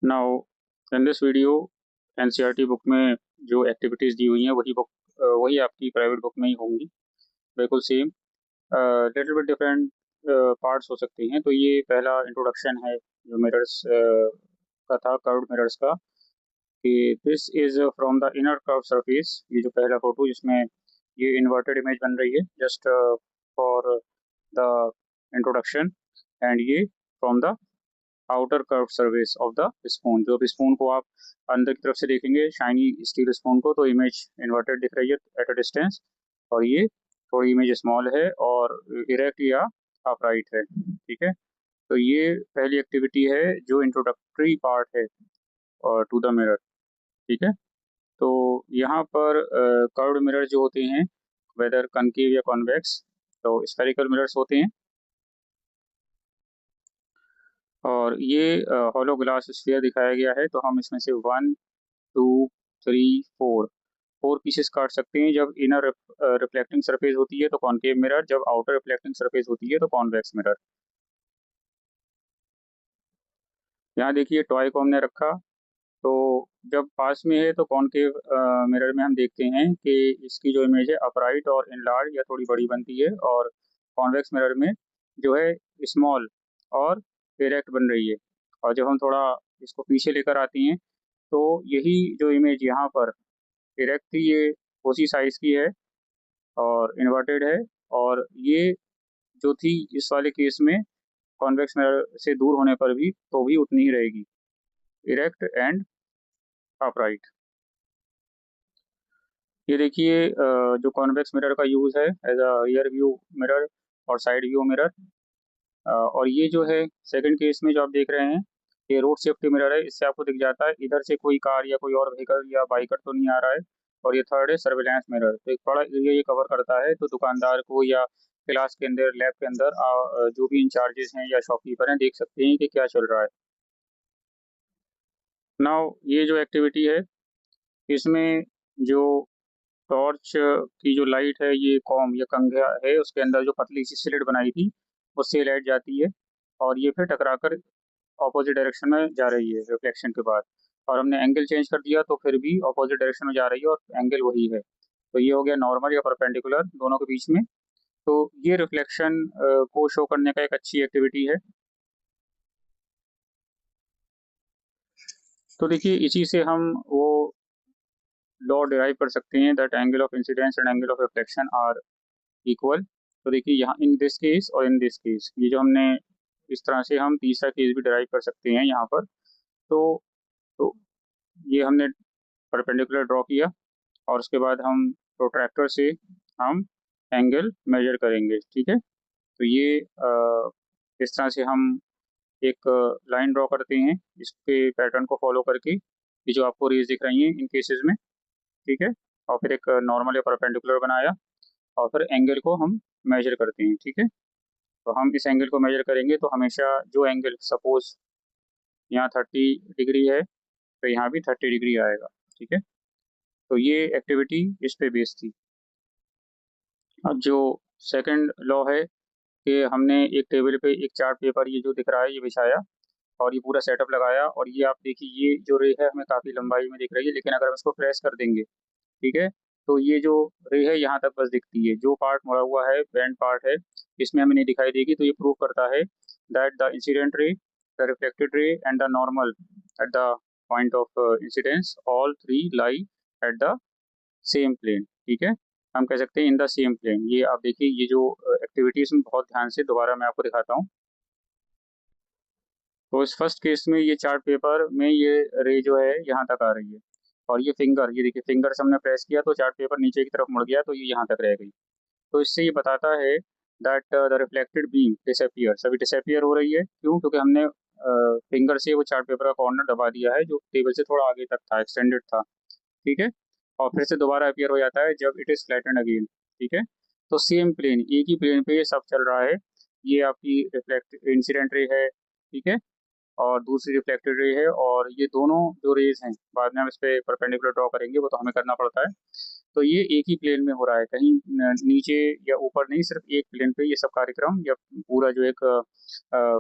Now in this video NCERT book में जो activities दी हुई हैं वही आपकी प्राइवेट बुक में ही होंगी, बिल्कुल same. Little bit different parts हो सकते हैं। तो ये पहला इंट्रोडक्शन है जो मिरर्स का था, कर्व्ड मिरर्स का, कि this is from the inner curve surface. ये जो पहला फोटो जिसमें ये इन्वर्टेड इमेज बन रही है, just for the introduction. And ये from the outer curve surface of the spoon. जो स्पून को आप अंदर की तरफ से देखेंगे, शाइनी स्टील स्पून को, तो इमेज इन्वर्टेड दिख रही है एट अ डिस्टेंस। और ये थोड़ी इमेज स्मॉल है और इरेक्ट या अपराइट है, ठीक है। तो ये पहली एक्टिविटी है जो इंट्रोडक्टरी पार्ट है और टू द मिरर, ठीक है। तो यहाँ पर कर्व्ड मिरर जो होते हैं, वेदर कनकेव या कॉन्वेक्स, तो स्फेरिकल मिरर्स होते हैं। और ये हॉलो ग्लास स्फीयर दिखाया गया है। तो हम इसमें से 1 2 3 4 4 पीसेस काट सकते हैं। जब इनर रिफ्लेक्टिंग सरफेस होती है तो कॉनकेव मिरर, जब आउटर रिफ्लेक्टिंग सरफेस होती है तो कॉन्वेक्स मिरर। यहाँ देखिए टॉय को हमने रखा, तो जब पास में है तो कॉनकेव मिरर में हम देखते हैं कि इसकी जो इमेज है अपराइट और इनलार्ज या थोड़ी बड़ी बनती है, और कॉन्वेक्स मिरर में जो है स्मॉल और इरेक्ट बन रही है। और जब हम थोड़ा इसको पीछे लेकर आते हैं तो यही जो इमेज यहाँ पर इरेक्ट थी, ये उसी साइज की है और इन्वर्टेड है। और ये जो थी इस वाले केस में कॉन्वेक्स मिरर से दूर होने पर भी तो भी उतनी ही रहेगी, इरेक्ट एंड अपराइट। ये देखिए जो कॉन्वेक्स मिरर का यूज़ है as a rear view mirror और साइड व्यू मिरर। और ये जो है सेकंड केस में जो आप देख रहे हैं, ये रोड सेफ्टी मिरर है। इससे आपको दिख जाता है इधर से कोई कार या कोई और व्हीकल या बाइकर तो नहीं आ रहा है। और ये थर्ड है सर्विलांस मिरर। तो एक बड़ा एरिया ये कवर करता है, तो दुकानदार को या क्लास के अंदर, लैब के अंदर जो भी इंचार्जेस हैं या शॉपकीपर हैं देख सकते हैं कि क्या चल रहा है। नाउ ये जो एक्टिविटी है, इसमें जो टॉर्च की जो लाइट है, ये कॉम या कंघा है, उसके अंदर जो पतली सी स्लिट बनाई थी उससे लाइट जाती है और ये फिर टकराकर ऑपोजिट डायरेक्शन में जा रही है रिफ्लेक्शन के बाद। और हमने एंगल चेंज कर दिया तो फिर भी ऑपोजिट डायरेक्शन में जा रही है और एंगल वही है। तो ये हो गया नॉर्मल या परपेंडिकुलर दोनों के बीच में। तो ये रिफ्लेक्शन को शो करने का एक अच्छी एक्टिविटी है। तो देखिए इसी से हम वो लॉ डिराइव कर सकते हैं that angle of incidence and angle of reflection are equal. तो देखिए यहाँ इन दिस केस और इन दिस केस, ये जो हमने इस तरह से हम तीसरा केस भी डिराइव कर सकते हैं यहाँ पर। तो तो ये हमने परपेंडिकुलर ड्रॉ किया और उसके बाद हम प्रोट्रैक्टर से हम एंगल मेजर करेंगे, ठीक है। तो ये इस तरह से हम एक लाइन ड्रॉ करते हैं इसके पैटर्न को फॉलो करके, ये जो आपको रेज दिख रही हैं इन केसेस में, ठीक है। और फिर एक नॉर्मल या परपेंडिकुलर बनाया और फिर एंगल को हम मेजर करते हैं, ठीक है। तो हम इस एंगल को मेजर करेंगे तो हमेशा जो एंगल सपोज यहाँ 30 डिग्री है तो यहाँ भी 30 डिग्री आएगा, ठीक है। तो ये एक्टिविटी इस पे बेस्ड थी। अब जो सेकंड लॉ है कि हमने एक टेबल पे एक चार्ट पेपर, ये जो दिख रहा है, ये बिछाया और ये पूरा सेटअप लगाया। और ये आप देखिए ये जो रे है हमें काफ़ी लंबाई में दिख रही है, लेकिन अगर हम इसको प्रेस कर देंगे, ठीक है, तो ये जो रे है यहाँ तक बस दिखती है। जो पार्ट मुड़ा हुआ है, बैंड पार्ट है, इसमें हमें नहीं दिखाई देगी। तो ये प्रूव करता है that the incident ray, the reflected ray and the normal at the point of incidence, all three lie at the same plane, ठीक है। हम कह सकते हैं इन द सेम प्लेन। ये आप देखिए ये जो एक्टिविटी इसमें बहुत ध्यान से दोबारा मैं आपको दिखाता हूँ। तो इस फर्स्ट केस में ये चार्ट पेपर में ये रे जो है यहाँ तक आ रही है, और ये फिंगर, ये देखिए फिंगर से हमने प्रेस किया तो चार्ट पेपर नीचे की तरफ मुड़ गया, तो ये यहाँ तक रह गई। तो इससे ये बताता है that the reflected beam disappear, सभी डिसअपियर हो रही है। क्यों? क्योंकि हमने फिंगर से वो चार्ट पेपर का कॉर्नर दबा दिया है जो टेबल से थोड़ा आगे तक था, एक्सटेंडेड था, ठीक है। और फिर से दोबारा अपीयर हो जाता है जब इट इज फ्लैटेंड अगेन, ठीक है। तो सेम प्लेन, एक ही प्लेन पे ये सब चल रहा है। ये आपकी रिफ्लेक्ट इंसिडेंट रे है, ठीक है, और दूसरी रिफ्लेक्टेड रे है। और ये दोनों जो रेज हैं, बाद में हम इस पे परपेंडिकुलर ड्रॉ करेंगे, वो तो हमें करना पड़ता है। तो ये एक ही प्लेन में हो रहा है, कहीं नीचे या ऊपर नहीं, सिर्फ एक प्लेन पे ये सब कार्यक्रम या पूरा जो एक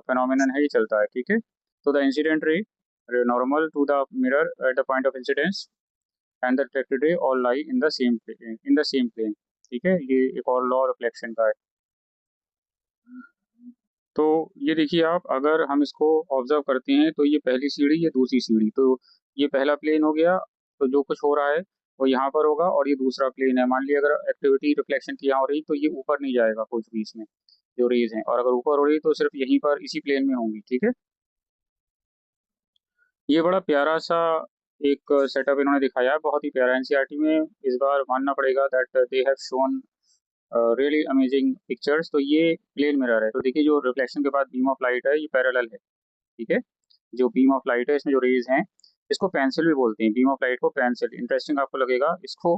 फेनोमेनन है ये चलता है, ठीक है। तो द इंसिडेंट रे normal to the mirror at the point of incidence and the reflected ray all lie in the same plane। ठीक है, ये एक और लॉ रिफ्लेक्शन का है। तो ये देखिए आप, अगर हम इसको ऑब्जर्व करते हैं तो ये पहली सीढ़ी, ये दूसरी सीढ़ी, तो ये पहला प्लेन हो गया। तो जो कुछ हो रहा है वो यहाँ पर होगा, और ये दूसरा प्लेन है। मान लिया अगर एक्टिविटी रिफ्लेक्शन की यहाँ हो रही तो ये ऊपर नहीं जाएगा कुछ भी इसमें जो रेज हैं, और अगर ऊपर हो रही तो सिर्फ यहीं पर इसी प्लेन में होंगी। ठीक है, ये बड़ा प्यारा सा एक सेटअप इन्होंने दिखाया है, बहुत ही प्यारा। एनसीईआरटी में इस बार मानना पड़ेगा that they have shown really amazing pictures. तो ये प्लेन मिरर है। तो देखिए जो रिफ्लेक्शन के बाद बीम ऑफ लाइट है ये पैरेलल है। ठीक है, जो बीम ऑफ लाइट है इसमें जो रेज हैं इसको पेंसिल भी बोलते हैं। बीम ऑफ लाइट को पेंसिल, इंटरेस्टिंग आपको लगेगा, इसको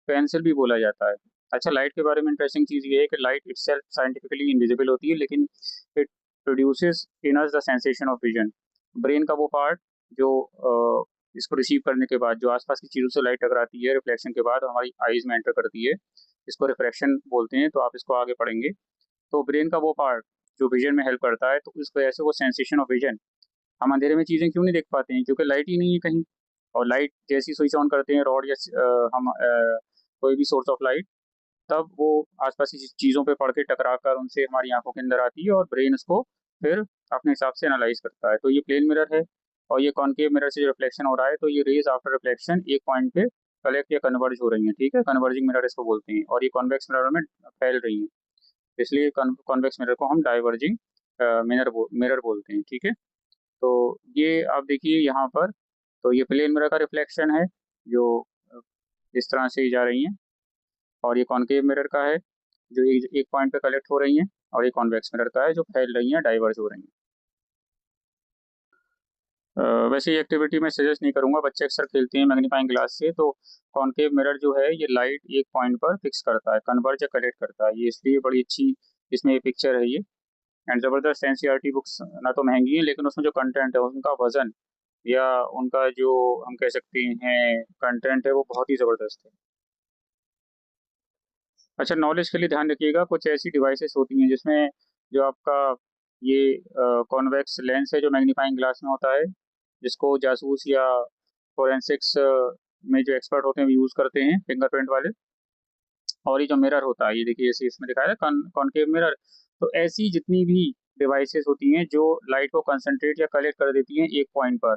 पेंसिल भी बोला जाता है। अच्छा, लाइट के बारे में इंटरेस्टिंग चीज़ ये है कि लाइट इटसेल्फ साइंटिफिकली इनविजिबल होती है, लेकिन it produces in us the sensation of vision. Brain का वो पार्ट जो इसको रिसीव करने के बाद जो आसपास की चीज़ों से लाइट टकराती है रिफ्लेक्शन के बाद हमारी आईज में एंटर करती है, इसको रिफ्रैक्शन बोलते हैं। तो आप इसको आगे पढ़ेंगे। तो ब्रेन का वो पार्ट जो विजन में हेल्प करता है, तो इस वजह से वो सेंसेशन ऑफ विजन, हम अंधेरे में चीज़ें क्यों नहीं देख पाते हैं, क्योंकि लाइट ही नहीं है कहीं। और लाइट जैसी स्विच ऑन करते हैं, रॉड या कोई भी सोर्स ऑफ लाइट, तब वो आसपास की चीज़ों पे पड़ के टकरा कर उनसे हमारी आंखों के अंदर आती है, और ब्रेन उसको फिर अपने हिसाब से एनालाइज करता है। तो ये प्लेन मिरर है, और ये कॉनकेव मिरर से जो रिफ्लेक्शन हो रहा है, तो ये रेज आफ्टर रिफ्लेक्शन एक पॉइंट पे कलेक्ट या कन्वर्ज हो रही हैं। ठीक है, कन्वर्जिंग मिरर इसको बोलते हैं, और ये कॉन्वेक्स मिरर में फैल रही हैं, इसलिए कॉन्वेक्स मिरर को हम डाइवर्जिंग मिरर बोलते हैं। ठीक है, तो ये आप देखिए यहाँ पर, तो ये प्लेन मिरर का रिफ्लेक्शन है जो इस तरह से ही जा रही हैं, और ये कॉनकेव मिरर का है जो एक पॉइंट पे कलेक्ट हो रही हैं, और ये कॉन्वेक्स मिरर का है जो फैल रही हैं, डाइवर्ज हो रही हैं। वैसे ये एक्टिविटी मैं सजेस्ट नहीं करूंगा, बच्चे अक्सर खेलते हैं मैग्नीफाइंग ग्लास से। तो कॉनकेव मिरर जो है ये लाइट एक पॉइंट पर फिक्स करता है, कन्वर्ज या कलेक्ट करता है, ये इसलिए बड़ी अच्छी इसमें ये पिक्चर है ये। एंड ज़बरदस्त एनसीईआरटी बुक्स ना तो महंगी हैं, लेकिन उसमें जो कंटेंट है उनका वजन या उनका जो हम कह सकते हैं कंटेंट है वो बहुत ही ज़बरदस्त है। अच्छा, नॉलेज के लिए ध्यान रखिएगा, कुछ ऐसी डिवाइसेस होती हैं जिसमें जो आपका ये कॉन्वेक्स लेंस है जो मैग्नीफाइंग ग्लास में होता है, जिसको जासूस या फोरेंसिक्स में जो एक्सपर्ट होते हैं वो यूज़ करते हैं, फिंगरप्रिंट वाले। और ये जो मिरर होता है, ये देखिए जैसे इसमें दिखाया है कॉनकेव मिरर। तो ऐसी जितनी भी डिवाइसेस होती हैं जो लाइट को कंसंट्रेट या कलेक्ट कर देती हैं एक पॉइंट पर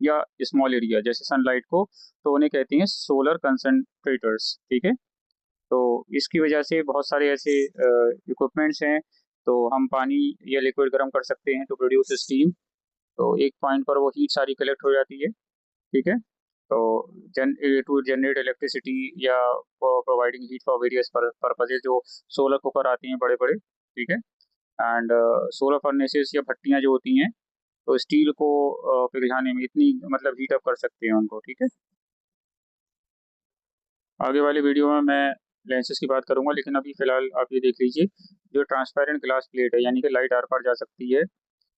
या स्मॉल एरिया जैसे सनलाइट को, तो उन्हें कहते हैं सोलर कंसंट्रेटर्स। ठीक है, तो इसकी वजह से बहुत सारे ऐसे इक्विपमेंट्स हैं। तो हम पानी या लिक्विड गर्म कर सकते हैं टू प्रोड्यूस स्टीम। तो एक पॉइंट पर वो हीट सारी कलेक्ट हो जाती है। ठीक है, तो टू जनरेट इलेक्ट्रिसिटी या providing heat for various purposes, जो सोलर कुकर आती हैं बड़े बड़े। ठीक है, एंड सोलर फर्नेसेस या भट्टियाँ जो होती हैं, तो स्टील को पिघलाने में इतनी मतलब हीट अप कर सकते हैं उनको। ठीक है, आगे वाली वीडियो में मैं लेंसेज की बात करूंगा, लेकिन अभी फिलहाल आप ये देख लीजिए, जो ट्रांसपेरेंट ग्लास प्लेट है, यानी कि लाइट आर पार जा सकती है।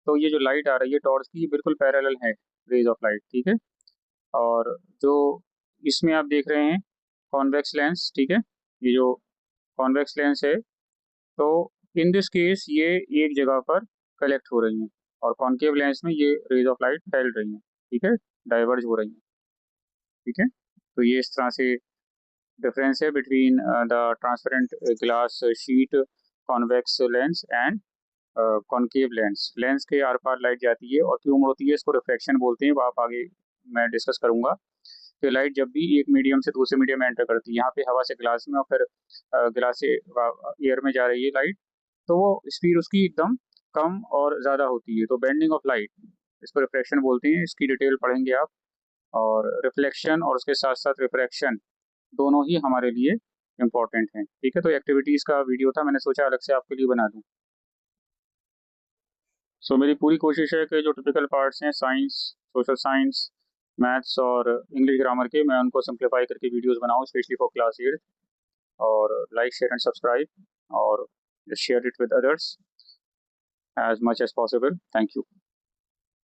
तो ये जो लाइट आ रही है टॉर्च की, बिल्कुल पैरेलल है रेज ऑफ लाइट। ठीक है, और जो इसमें आप देख रहे हैं कॉन्वेक्स लेंस। ठीक है, ये जो कॉन्वेक्स लेंस है, तो इन दिस केस ये एक जगह पर कलेक्ट हो रही हैं, और कॉनकेव लेंस में ये रेज ऑफ लाइट फैल रही हैं। ठीक है, डाइवर्ज हो रही हैं। ठीक है, तो ये इस तरह से डिफरेंस है between the transparent glass sheet, convex lens and concave lens. Lens के आर पार लाइट जाती है, और क्यों मुड़ती है इसको रिफ्लेक्शन बोलते हैं, वो आप आगे मैं डिस्कस करूंगा। कि लाइट जब भी एक मीडियम से दूसरे मीडियम में एंटर करती है, यहाँ पे हवा से ग्लास में और फिर ग्लास से एयर में जा रही है लाइट, तो वो स्पीड उसकी एकदम कम और ज़्यादा होती है, तो बेंडिंग ऑफ लाइट, इसको रिफ्लेक्शन बोलते हैं। इसकी डिटेल पढ़ेंगे आप। और रिफ्लेक्शन और उसके साथ साथ रिफ्रैक्शन दोनों ही हमारे लिए इम्पोर्टेंट हैं। ठीक है, तो एक्टिविटीज़ का वीडियो था, मैंने सोचा अलग से आपके लिए बना दूँ। सो मेरी पूरी कोशिश है कि जो टिपिकल पार्ट्स हैं साइंस, सोशल साइंस, मैथ्स और इंग्लिश ग्रामर के, मैं उनको सिंप्लीफाई करके वीडियोस बनाऊं, स्पेशली फॉर क्लास 8। और लाइक शेयर एंड सब्सक्राइब और share it with others as much as possible. Thank you.